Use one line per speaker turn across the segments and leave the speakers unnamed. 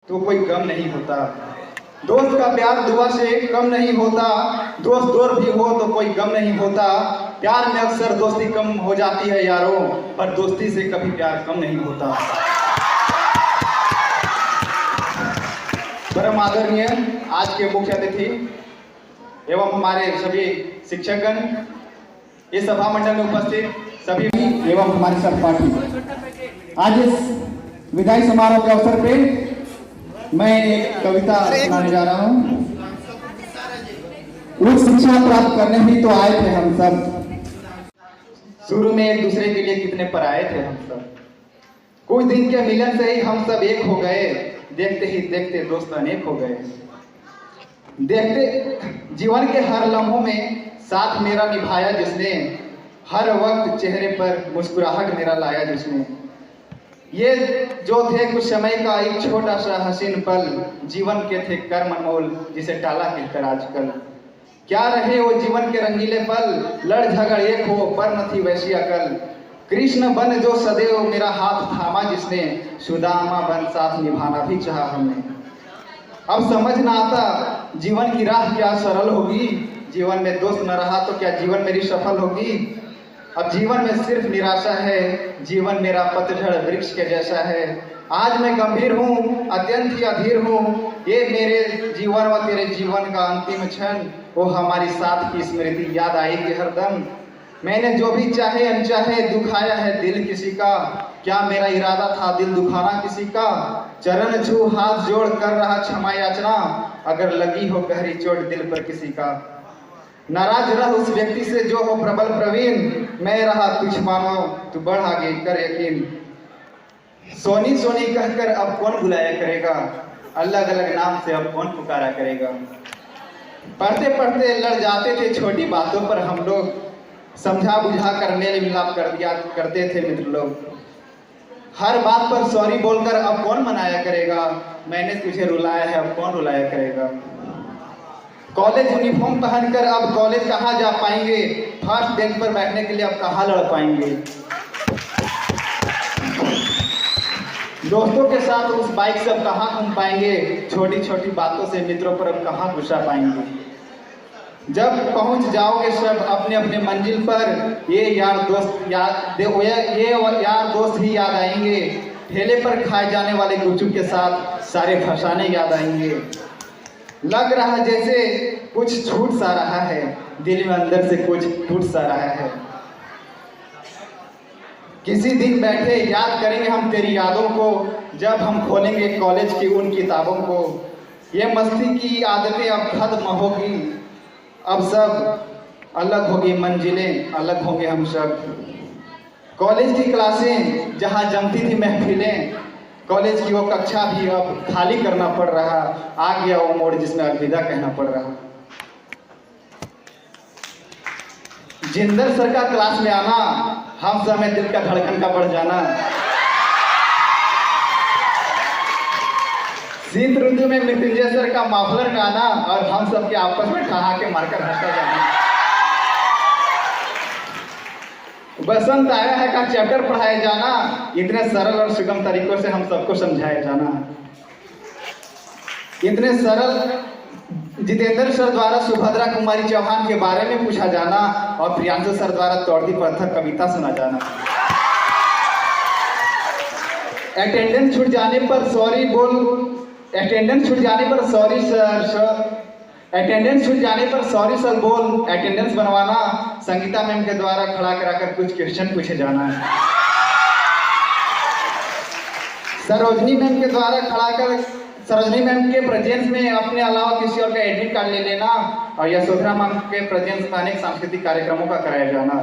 तो कोई गम नहीं होता। दोस्त का प्यार दुआ से कम नहीं होता, दोस्त दूर भी हो तो कोई गम नहीं होता। प्यार में अक्सर दोस्ती कम हो जाती है यारों, पर दोस्ती से कभी प्यार कम नहीं होता। परम आदरणीय आज के मुख्य अतिथि एवं हमारे सभी शिक्षकगण, इस सभा मंडल में उपस्थित सभी एवं हमारे सहपाठी, आज इस विदाई समारोह के अवसर पे मैं एक कविता सुनाने जा रहा हूँ। उच्च शिक्षा प्राप्त करने भी तो आए थे हम सब, शुरू में एक दूसरे के लिए कितने पर आए थे हम सब। कुछ दिन के मिलन से ही हम सब एक हो गए, देखते ही देखते दोस्त अनेक हो गए। देखते जीवन के हर लम्हों में साथ मेरा निभाया जिसने, हर वक्त चेहरे पर मुस्कुराहट मेरा लाया जिसने। ये जो थे कुछ समय का एक छोटा सा हसीन पल, जीवन के थे कर्म अनमोल जिसे टाला कहकर आजकल। क्या रहे वो जीवन के रंगीले पल, लड़ झगड़ एक हो पर न थी वैसी अकल। कृष्ण बन जो सदैव मेरा हाथ थामा जिसने, सुदामा बन साथ निभाना भी चाहा हमने। अब समझ ना आता जीवन की राह क्या सरल होगी, जीवन में दोस्त न रहा तो क्या जीवन मेरी सफल होगी। अब जीवन में सिर्फ निराशा है, जीवन मेरा पतझड़ वृक्ष के जैसा है। आज मैं गंभीर हूँ, अत्यंत ही अधीर हूँ, ये मेरे जीवन व तेरे जीवन का अंतिम क्षण। वो हमारी साथ की स्मृति याद आएगी हरदम। मैंने जो भी चाहे अनचाहे दुखाया है दिल किसी का, क्या मेरा इरादा था दिल दुखाना किसी का। चरण छू हाथ जोड़ कर रहा क्षमा याचना, अगर लगी हो गहरी चोट दिल पर किसी का। नाराज रह उस व्यक्ति से जो हो प्रबल प्रवीण, मैं रहा तुझ मानो तू बढ़ आगे कर यकीन। सोनी सोनी कहकर अब कौन बुलाया करेगा, अलग अलग नाम से अब कौन पुकारा करेगा। पढ़ते पढ़ते लड़ जाते थे छोटी बातों पर हम लोग, समझा बुझा कर मेल मिलाप कर दिया करते थे मित्र लोग। हर बात पर सॉरी बोलकर अब कौन मनाया करेगा, मैंने तुझे रुलाया है अब कौन रुलाया करेगा। कॉलेज यूनिफॉर्म पहनकर अब कॉलेज कहाँ जा पाएंगे, फर्स्ट बेंच पर बैठने के लिए अब कहाँ लड़ पाएंगे। दोस्तों के साथ उस बाइक से अब कहाँ घूम पाएंगे, छोटी छोटी बातों से मित्रों पर अब कहाँ गुस्सा पाएंगे। जब पहुंच जाओगे सब अपने अपने मंजिल पर, ये यार दोस्त ही याद आएंगे। ठेले पर खाए जाने वाले गुपचुप के साथ सारे फसाने याद आएंगे। लग रहा जैसे कुछ छूट सा रहा है, दिल में अंदर से कुछ टूट सा रहा है। किसी दिन बैठे याद करेंगे हम तेरी यादों को, जब हम खोलेंगे कॉलेज की उन किताबों को। ये मस्ती की आदतें अब खत्म होगी, अब सब अलग होगी मंजिलें, अलग होंगे हम सब। कॉलेज की क्लासें जहाँ जमती थी महफिलें, कॉलेज की वो कक्षा भी अब खाली करना पड़ रहा। आ गया वो मोड़ जिसमें अलविदा कहना पड़ रहा। जिंदर सर का क्लास में आना, हम समय दिल का धड़कन का बढ़ जाना। शीत ऋतु में मृत्युंजय सर का माफलर गाना, और हम सबके आपस में ठहाके मारकर हंसता जाना। बसंत आया है का चैप्टर पढ़ाया जाना, इतने सरल और सुगम तरीकों से हम सबको समझाया जाना। इतने सरल जितेंद्र सर द्वारा सुभद्रा कुमारी चौहान के बारे में पूछा जाना, और प्रियांशु सर द्वारा तौड़ती पत्थर कविता सुना जाना। अटेंडेंस छूट जाने पर सॉरी सर बोल अटेंडेंस बनवाना। संगीता मैम के द्वारा खड़ा कराकर कुछ क्वेश्चन पूछे जाना। सरोजनी मैम के प्रेजेंस में अपने अलावा किसी और का एडमिट कार्ड ले लेना, और यशोधरा मैम के प्रेजेंस में अनेक सांस्कृतिक कार्यक्रमों का कराया जाना।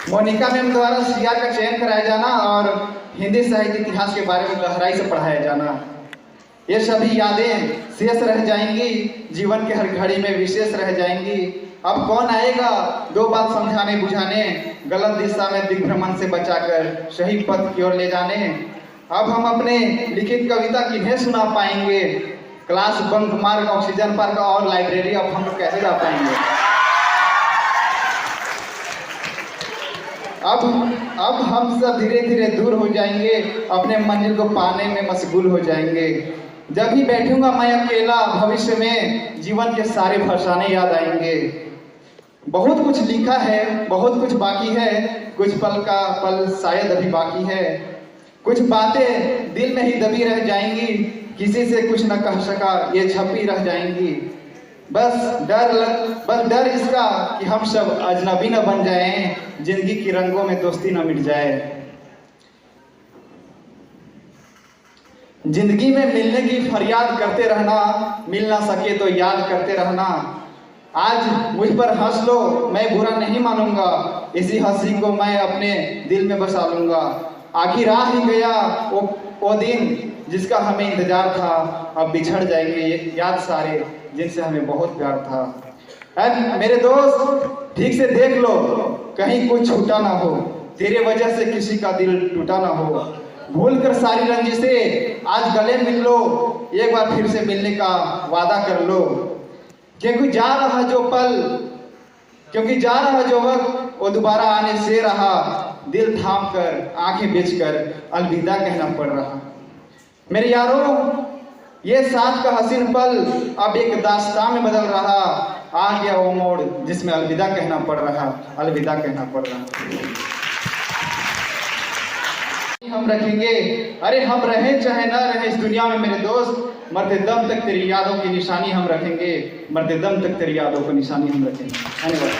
मोनिका मैम द्वारा सीआर का चयन कराया जाना, और हिंदी साहित्य इतिहास के बारे में गहराई से पढ़ाया जाना। ये सभी यादें शेष रह जाएंगी, जीवन के हर घड़ी में विशेष रह जाएंगी। अब कौन आएगा दो बात समझाने बुझाने, गलत दिशा में दिग्भ्रमण से बचाकर सही पथ की ओर ले जाने। अब हम अपने लिखित कविता किन्हें सुना पाएंगे, क्लास बंक मार ऑक्सीजन पार्क और लाइब्रेरी अब हम लोग कैसे जा पाएंगे। अब हम सब धीरे धीरे दूर हो जाएंगे, अपने मंजिल को पाने में मशगूल हो जाएंगे। जब भी बैठूंगा मैं अकेला, भविष्य में जीवन के सारे फसाने याद आएंगे। बहुत कुछ लिखा है, बहुत कुछ बाकी है, कुछ पल का पल शायद अभी बाकी है। कुछ बातें दिल में ही दबी रह जाएंगी, किसी से कुछ न कह सका ये छपी रह जाएंगी। बस डर इसका कि हम सब अजनबी न बन जाएं, जिंदगी की रंगों में दोस्ती न मिट जाए। जिंदगी में मिलने की फरियाद करते रहना, मिल ना सके तो याद करते रहना। आज मुझ पर हंस लो, मैं बुरा नहीं मानूंगा, इसी हंसी को मैं अपने दिल में बसा लूंगा। आखिर आ ही गया वो दिन जिसका हमें इंतजार था, अब बिछड़ जाएंगे ये याद सारे जिनसे हमें बहुत प्यार था। अब मेरे दोस्त ठीक से देख लो, कहीं कुछ छूटा ना हो, तेरे वजह से किसी का दिल टूटा ना हो। भूल कर सारी रंजिशें आज गले मिल लो, एक बार फिर से मिलने का वादा कर लो। क्योंकि जा रहा जो वक्त वो दोबारा आने से रहा, दिल थाम कर आंखें बेच कर अलविदा कहना पड़ रहा। मेरे यारों, ये साथ का हसीन पल अब एक दास्तां में बदल रहा। आ गया वो मोड़ जिसमें अलविदा कहना पड़ रहा, अलविदा कहना पड़ रहा। हम रखेंगे, अरे हम रहें चाहे ना रहें इस दुनिया में मेरे दोस्त, मरते दम तक तेरी यादों की निशानी हम रखेंगे, मरते दम तक तेरी यादों की निशानी हम रखेंगे। धन्यवाद।